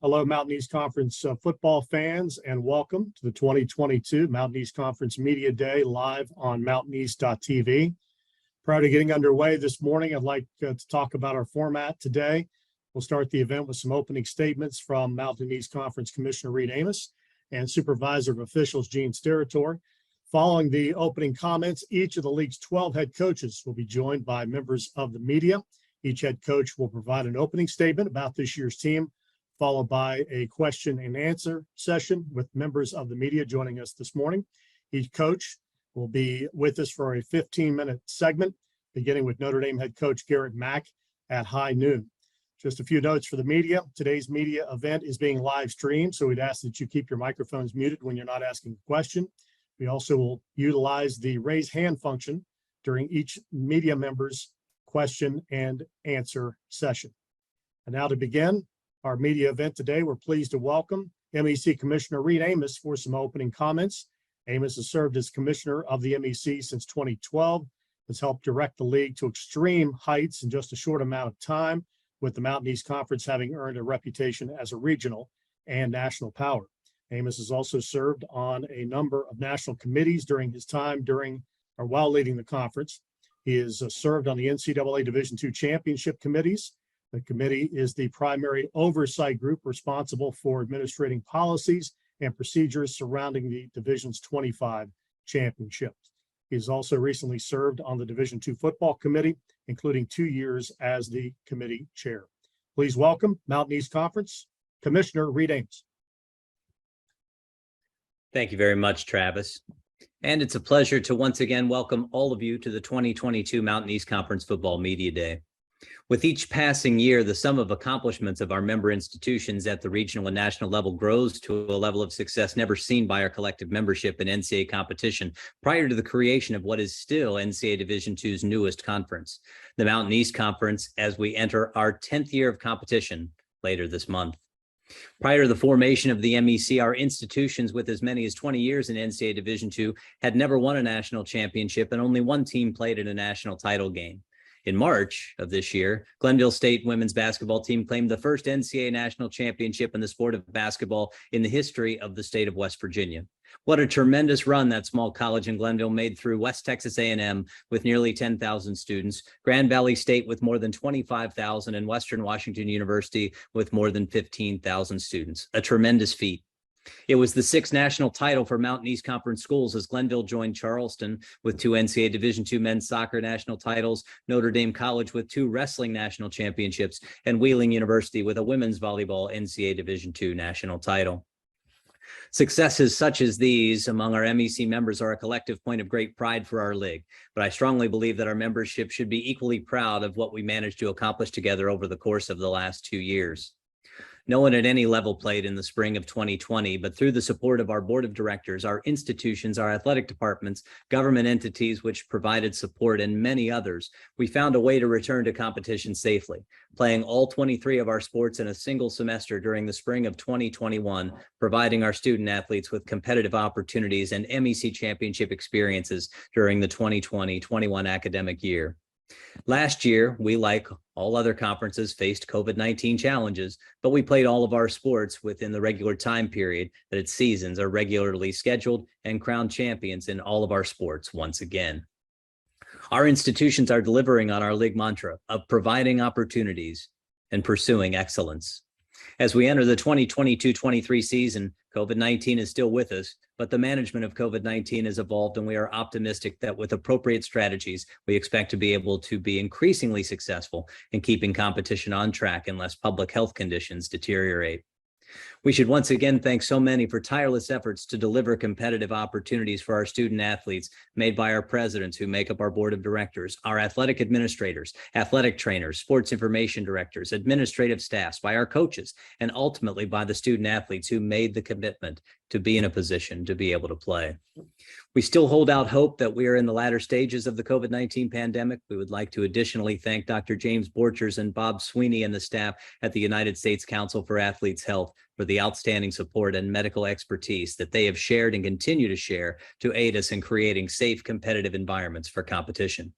Hello, Mountain East Conference football fans, and welcome to the 2022 Mountain East Conference Media Day live on mountaineast.tv. Prior to getting underway this morning, I'd like to talk about our format today. We'll start the event with some opening statements from Mountain East Conference Commissioner Reid Amos and Supervisor of Officials Gene Steratore. Following the opening comments, each of the league's 12 head coaches will be joined by members of the media. Each head coach will provide an opening statement about this year's team, followed by a question and answer session with members of the media joining us this morning. Each coach will be with us for a 15-minute segment, beginning with Notre Dame head coach Garrett Mack at high noon. Just a few notes for the media. Today's media event is being live streamed, so we'd ask that you keep your microphones muted when you're not asking a question. We also will utilize the raise hand function during each media member's question and answer session. And now to begin our media event today, we're pleased to welcome MEC Commissioner Reid Amos for some opening comments. Amos has served as commissioner of the MEC since 2012, has helped direct the league to extreme heights in just a short amount of time, with the Mountain East Conference having earned a reputation as a regional and national power. Amos has also served on a number of national committees during his time while leading the conference. He has served on the NCAA Division II championship committees. The committee is the primary oversight group responsible for administrating policies and procedures surrounding the Division's 25 championships. He has also recently served on the Division II football committee, including 2 years as the committee chair. Please welcome Mountain East Conference Commissioner Reid Amos. Thank you very much, Travis. And it's a pleasure to once again welcome all of you to the 2022 Mountain East Conference Football Media Day. With each passing year, the sum of accomplishments of our member institutions at the regional and national level grows to a level of success never seen by our collective membership in NCAA competition prior to the creation of what is still NCAA Division II's newest conference, the Mountain East Conference, as we enter our 10th year of competition later this month. Prior to the formation of the MEC, our institutions with as many as 20 years in NCAA Division II had never won a national championship, and only one team played in a national title game. In March of this year, Glenville State women's basketball team claimed the first NCAA national championship in the sport of basketball in the history of the state of West Virginia. What a tremendous run that small college in Glenville made through West Texas A&M with nearly 10,000 students, Grand Valley State with more than 25,000, and Western Washington University with more than 15,000 students. A tremendous feat. It was the sixth national title for Mountain East Conference schools as Glenville joined Charleston with 2 NCAA Division II men's soccer national titles, Notre Dame College with 2 wrestling national championships, and Wheeling University with a women's volleyball NCAA Division II national title. Successes such as these among our MEC members are a collective point of great pride for our league, but I strongly believe that our membership should be equally proud of what we managed to accomplish together over the course of the last 2 years. No one at any level played in the spring of 2020, but through the support of our board of directors, our institutions, our athletic departments, government entities which provided support, and many others, we found a way to return to competition safely, playing all 23 of our sports in a single semester during the spring of 2021, providing our student athletes with competitive opportunities and MEC championship experiences during the 2020-21 academic year. Last year, we, like all other conferences, faced COVID-19 challenges, but we played all of our sports within the regular time period that its seasons are regularly scheduled and crowned champions in all of our sports once again. Our institutions are delivering on our league mantra of providing opportunities and pursuing excellence. As we enter the 2022-23 season, COVID-19 is still with us, but the management of COVID-19 has evolved, and we are optimistic that with appropriate strategies, we expect to be able to be increasingly successful in keeping competition on track unless public health conditions deteriorate. We should once again thank so many for tireless efforts to deliver competitive opportunities for our student athletes made by our presidents who make up our board of directors, our athletic administrators, athletic trainers, sports information directors, administrative staffs, by our coaches, and ultimately by the student athletes who made the commitment to be in a position to be able to play. We still hold out hope that we are in the latter stages of the COVID-19 pandemic. We would like to additionally thank Dr. James Borchers and Bob Sweeney and the staff at the United States Council for Athletes' Health for the outstanding support and medical expertise that they have shared and continue to share to aid us in creating safe, competitive environments for competition.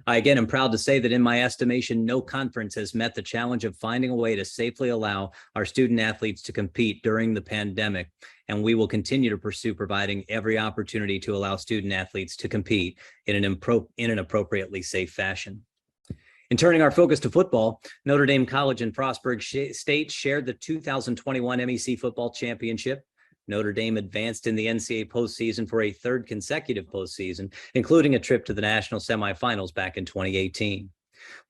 I again am proud to say that in my estimation, no conference has met the challenge of finding a way to safely allow our student athletes to compete during the pandemic. And we will continue to pursue providing every opportunity to allow student athletes to compete in an appropriately safe fashion. In turning our focus to football, Notre Dame College and Frostburg State shared the 2021 MEC football championship. Notre Dame advanced in the NCAA postseason for a third consecutive postseason, including a trip to the national semifinals back in 2018.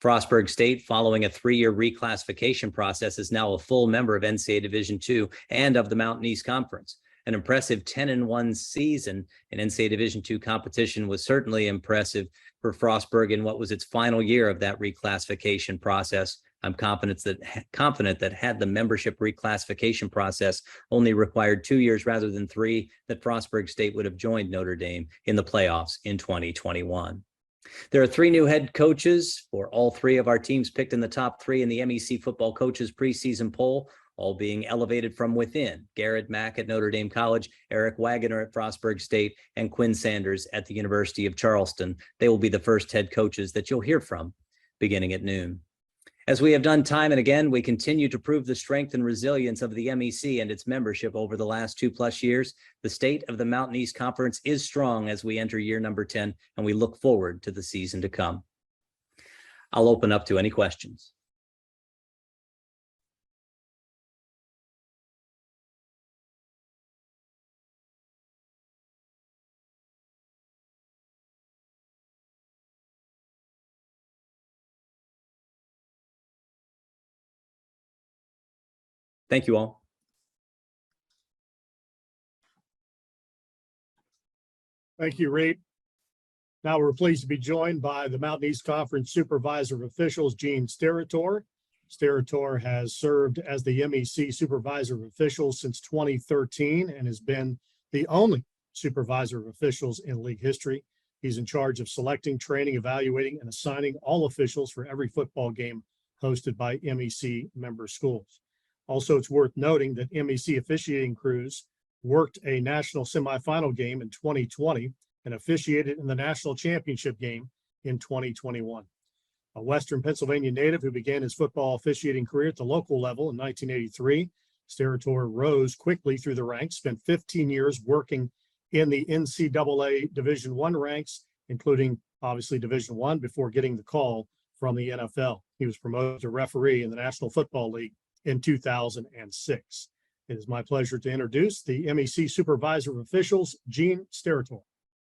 Frostburg State, following a 3-year reclassification process, is now a full member of NCAA Division II and of the Mountain East Conference. An impressive 10-1 season in NCAA Division II competition was certainly impressive for Frostburg in what was its final year of that reclassification process. I'm confident that had the membership reclassification process only required 2 years rather than 3, that Frostburg State would have joined Notre Dame in the playoffs in 2021. There are 3 new head coaches for all 3 of our teams picked in the top 3 in the MEC football coaches preseason poll, all being elevated from within. Garrett Mack at Notre Dame College, Eric Wagoner at Frostburg State, and Quinn Sanders at the University of Charleston. They will be the first head coaches that you'll hear from beginning at noon. As we have done time and again, we continue to prove the strength and resilience of the MEC and its membership over the last 2+ years. The state of the Mountain East Conference is strong as we enter year number 10, and we look forward to the season to come. I'll open up to any questions. Thank you all. Thank you, Reid. Now we're pleased to be joined by the Mountain East Conference Supervisor of Officials, Gene Steratore. Steratore has served as the MEC Supervisor of Officials since 2013 and has been the only Supervisor of Officials in league history. He's in charge of selecting, training, evaluating, and assigning all officials for every football game hosted by MEC member schools. Also, it's worth noting that MEC officiating crews worked a national semifinal game in 2020 and officiated in the national championship game in 2021. A Western Pennsylvania native who began his football officiating career at the local level in 1983, Steratore rose quickly through the ranks, spent 15 years working in the NCAA Division I ranks, including obviously Division I, before getting the call from the NFL. He was promoted to referee in the National Football League in 2006. It is my pleasure to introduce the MEC Supervisor of Officials, Gene Steratore.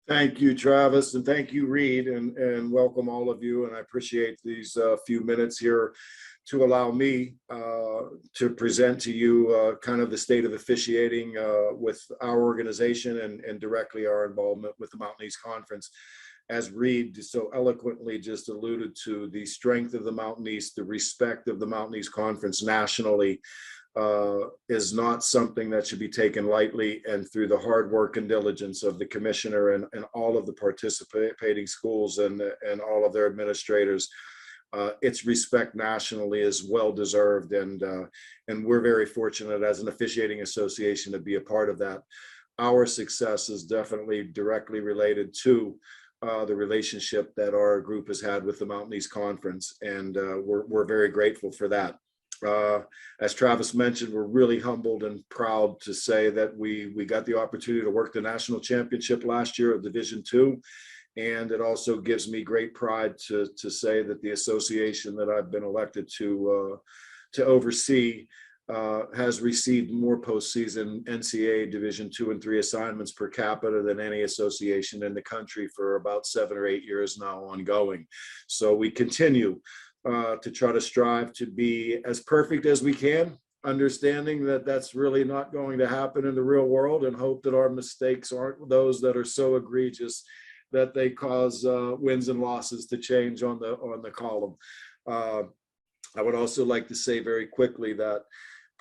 Thank you, Travis, and thank you, Reid, and welcome all of you. And I appreciate these few minutes here to allow me to present to you kind of the state of officiating with our organization and directly our involvement with the Mountain East Conference. As Reid so eloquently just alluded to, the strength of the Mountain East, the respect of the Mountain East Conference nationally is not something that should be taken lightly. And through the hard work and diligence of the commissioner and all of the participating schools and all of their administrators, its respect nationally is well deserved. And we're very fortunate as an officiating association to be a part of that. Our success is definitely directly related to the relationship that our group has had with the Mountain East Conference, and we're very grateful for that. As Travis mentioned, we're really humbled and proud to say that we got the opportunity to work the national championship last year of Division II, and it also gives me great pride to say that the association that I've been elected to oversee has received more postseason NCAA Division II and III assignments per capita than any association in the country for about 7 or 8 years now ongoing. So we continue to try to strive to be as perfect as we can, understanding that that's really not going to happen in the real world, and hope that our mistakes aren't those that are so egregious that they cause wins and losses to change on the column. I would also like to say very quickly that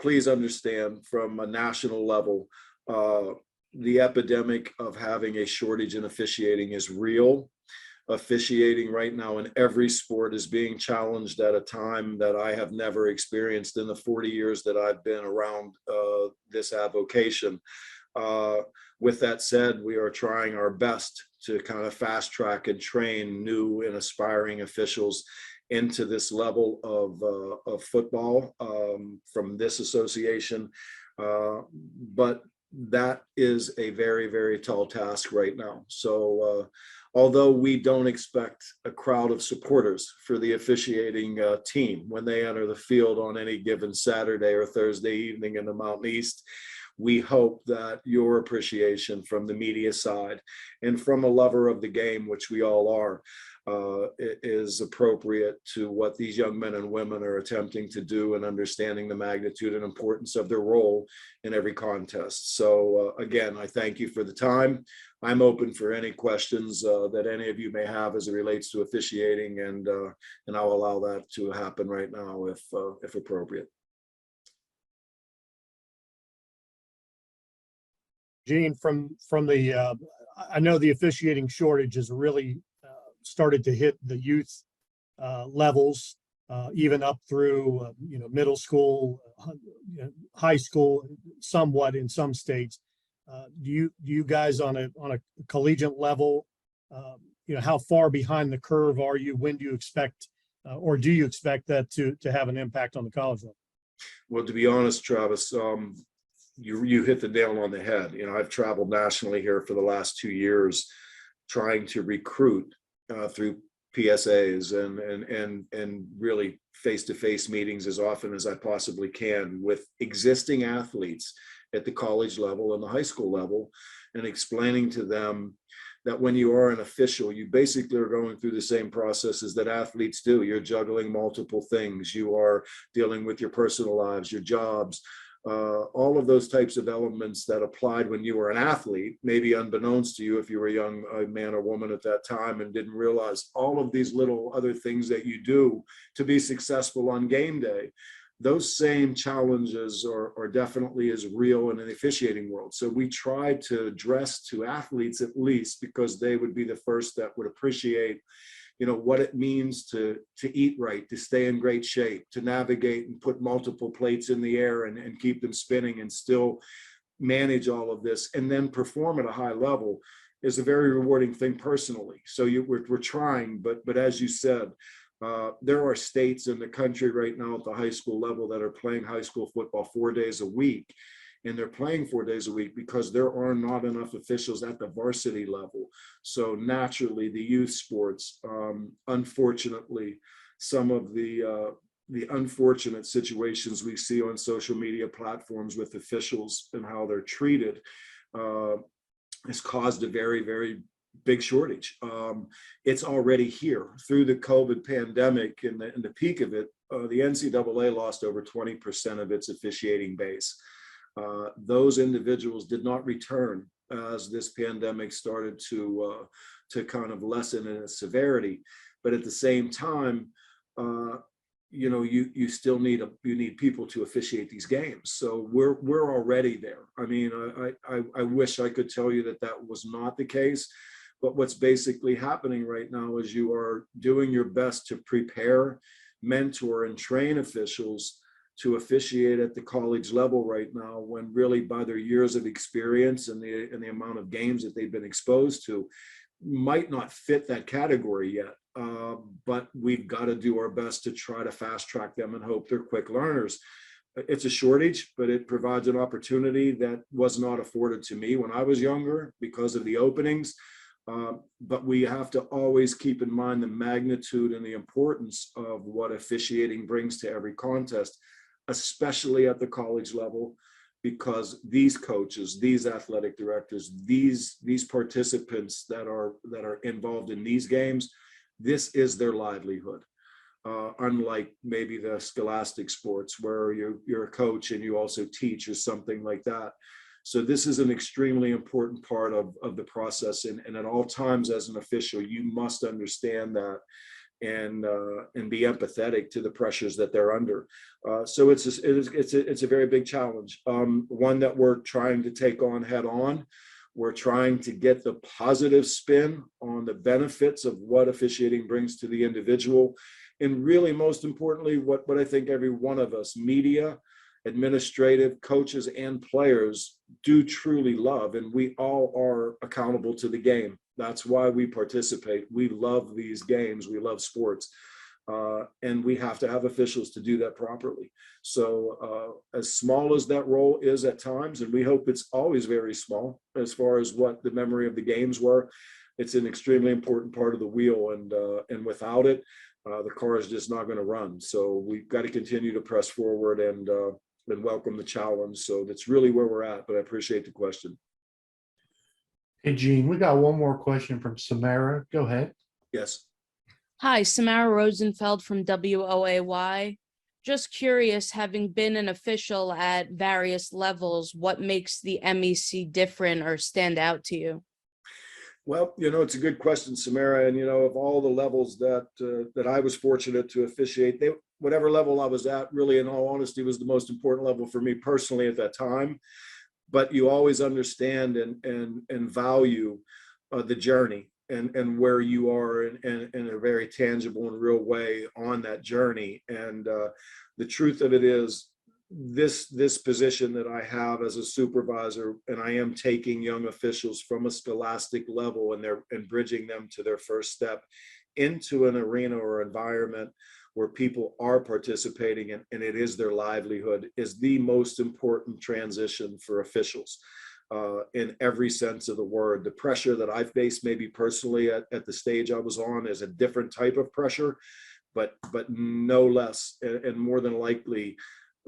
please understand, from a national level, the epidemic of having a shortage in officiating is real. Officiating right now in every sport is being challenged at a time that I have never experienced in the 40 years that I've been around this avocation. With that said, we are trying our best to kind of fast track and train new and aspiring officials into this level of football from this association. But that is a very, very tall task right now. So although we don't expect a crowd of supporters for the officiating team when they enter the field on any given Saturday or Thursday evening in the Mountain East, we hope that your appreciation from the media side and from a lover of the game, which we all are, is appropriate to what these young men and women are attempting to do and understanding the magnitude and importance of their role in every contest. So again, I thank you for the time. I'm open for any questions that any of you may have as it relates to officiating, and I'll allow that to happen right now if appropriate. Gene, from the, I know the officiating shortage has really started to hit the youth levels, even up through middle school, high school, somewhat in some states. Do you guys on a collegiate level, how far behind the curve are you? When do you expect, or do you expect that to have an impact on the college level? Well, to be honest, Travis, you hit the nail on the head. I've traveled nationally here for the last 2 years, trying to recruit through PSAs and really face-to-face meetings as often as I possibly can with existing athletes at the college level and the high school level, and explaining to them that when you are an official, you basically are going through the same processes that athletes do. You're juggling multiple things. You are dealing with your personal lives, your jobs, all of those types of elements that applied when you were an athlete, maybe unbeknownst to you if you were a young man or woman at that time and didn't realize all of these little other things that you do to be successful on game day. Those same challenges are definitely as real in the officiating world. So we try to address to athletes, at least, because they would be the first that would appreciate what it means to eat right, to stay in great shape, to navigate and put multiple plates in the air and keep them spinning and still manage all of this and then perform at a high level is a very rewarding thing personally. So we're trying, but as you said, there are states in the country right now at the high school level that are playing high school football 4 days a week. And they're playing 4 days a week because there are not enough officials at the varsity level. So naturally, the youth sports, unfortunately, some of the unfortunate situations we see on social media platforms with officials and how they're treated has caused a very, very big shortage. It's already here through the COVID pandemic and the peak of it. The NCAA lost over 20% of its officiating base. Those individuals did not return as this pandemic started to kind of lessen in its severity. But at the same time, you still need people to officiate these games. So we're already there. I mean, I wish I could tell you that was not the case. But what's basically happening right now is you are doing your best to prepare, mentor, and train officials to officiate at the college level right now, when really by their years of experience and the amount of games that they've been exposed to might not fit that category yet. But we've got to do our best to try to fast track them and hope they're quick learners. It's a shortage, but it provides an opportunity that was not afforded to me when I was younger because of the openings. But we have to always keep in mind the magnitude and the importance of what officiating brings to every contest, especially at the college level, because these coaches, these athletic directors, these participants that are involved in these games, this is their livelihood. Unlike maybe the scholastic sports where you're a coach and you also teach or something like that. So this is an extremely important part of the process, and at all times as an official, you must understand that and be empathetic to the pressures that they're under. So it's a very big challenge, one that we're trying to take on head on. We're trying to get the positive spin on the benefits of what officiating brings to the individual, and really most importantly, what I think every one of us, media, administrative, coaches, and players, do truly love, and we all are accountable to the game. That's why we participate. We love these games. We love sports. And we have to have officials to do that properly. So as small as that role is at times, and we hope it's always very small as far as what the memory of the games were, it's an extremely important part of the wheel. And without it, the car is just not going to run. So we've got to continue to press forward and welcome the challenge. So that's really where we're at, but I appreciate the question. Hey, Gene, we got one more question from Samara. Go ahead. Yes. Hi, Samara Rosenfeld from WOAY. Just curious, having been an official at various levels, what makes the MEC different or stand out to you? Well, it's a good question, Samara. And, of all the levels that I was fortunate to officiate, whatever level I was at, really, in all honesty, was the most important level for me personally at that time. But you always understand and value the journey and where you are in a very tangible and real way on that journey. And the truth of it is, this position that I have as a supervisor, and I am taking young officials from a scholastic level and bridging them to their first step into an arena or environment where people are participating and it is their livelihood, is the most important transition for officials in every sense of the word. The pressure that I faced maybe personally at the stage I was on is a different type of pressure, but no less and more than likely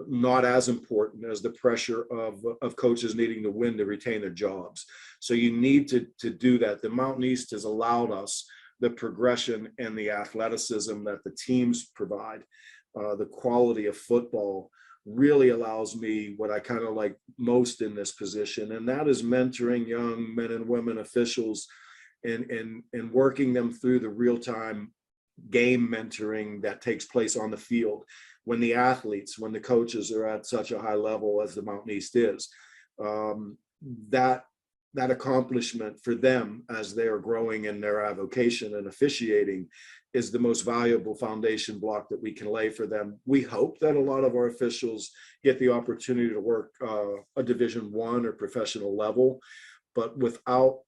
not as important as the pressure of coaches needing to win to retain their jobs. So you need to do that. The Mountain East has allowed us the progression and the athleticism that the teams provide. The quality of football really allows me what I kind of like most in this position, and that is mentoring young men and women officials and working them through the real-time game mentoring that takes place on the field when the athletes, when the coaches are at such a high level as the Mountain East is. That accomplishment for them as they are growing in their avocation and officiating is the most valuable foundation block that we can lay for them. We hope that a lot of our officials get the opportunity to work a Division I or professional level, but without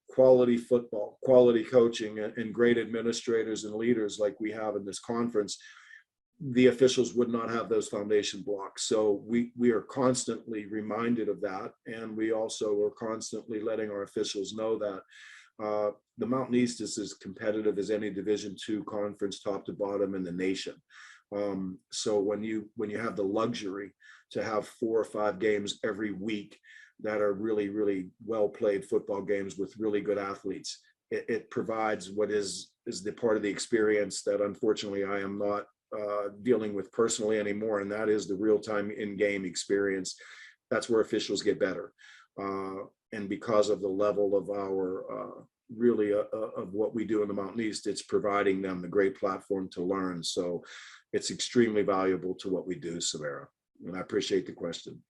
quality football, quality coaching, and great administrators and leaders like we have in this conference, the officials would not have those foundation blocks. So we are constantly reminded of that. And we also are constantly letting our officials know that the Mountain East is as competitive as any Division II conference top to bottom in the nation. So when you have the luxury to have 4 or 5 games every week that are really, really well played football games with really good athletes, it provides what is the part of the experience that unfortunately I am not dealing with personally anymore, and that is the real-time in-game experience. That's where officials get better, and because of the level of our really of what we do in the Mountain East, it's providing them the great platform to learn. So it's extremely valuable to what we do, Samara, and I appreciate the question.